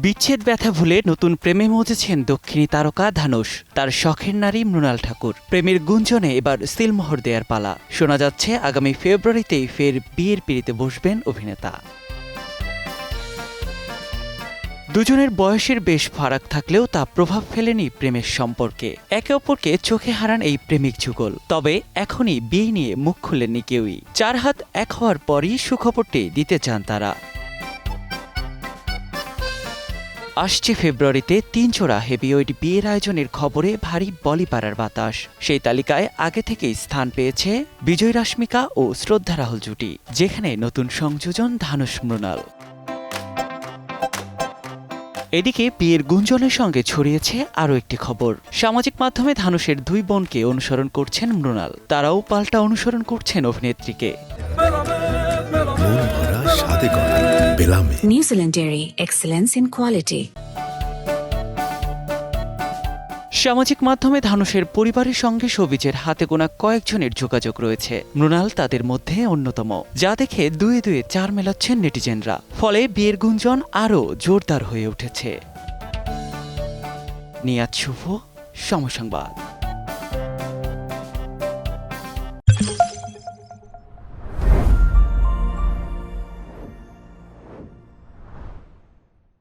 বিচ্ছেদ ব্যথা ভুলে নতুন প্রেমে মজেছেন দক্ষিণী তারকা ধানুষ। তার শখের নারী মৃণাল ঠাকুর। প্রেমের গুঞ্জনে এবার সিলমোহর দেয়ার পালা। শোনা যাচ্ছে আগামী ফেব্রুয়ারিতেই ফের বিয়ের পিঁড়িতে বসবেন অভিনেতা। দুজনের বয়সের বেশ ফারাক থাকলেও তা প্রভাব ফেলেনি প্রেমের সম্পর্কে। একে অপরকে চোখে হারান এই প্রেমিক যুগল। তবে এখনই বিয়ে নিয়ে মুখ খুলেননি কেউই। 4 হাত এক হওয়ার পরই সুখবরটি দিতে চান তারা। আসছে ফেব্রুয়ারিতে 3 জোড়া হেভিওয়েট বিয়ের আয়োজনের খবরে ভারী বলিপাড়ার বাতাস। সেই তালিকায় আগে থেকেই স্থান পেয়েছে বিজয় রাশমিকা ও শ্রদ্ধা রাহুল জুটি, যেখানে নতুন সংযোজন ধানুষ মৃণাল। এদিকে বিয়ের গুঞ্জনের সঙ্গে ছড়িয়েছে আরও একটি খবর। সামাজিক মাধ্যমে ধানুষের 2 বোনকে অনুসরণ করছেন মৃণাল। তারাও পাল্টা অনুসরণ করছেন অভিনেত্রীকে। New Zealand Dairy, excellence in quality. সামাজিক মাধ্যমে ধানুষের পরিবারের সঙ্গে শোবিজের হাতে গোনা কয়েকজনের যোগাযোগ রয়েছে। মৃণাল তাদের মধ্যে অন্যতম, যা দেখে দুয়ে দুয়ে 4 মেলাচ্ছেন নেটিজেনরা। ফলে বিয়ের গুঞ্জন আরও জোরদার হয়ে উঠেছে। নিয়াত শুভ, সময় সংবাদ।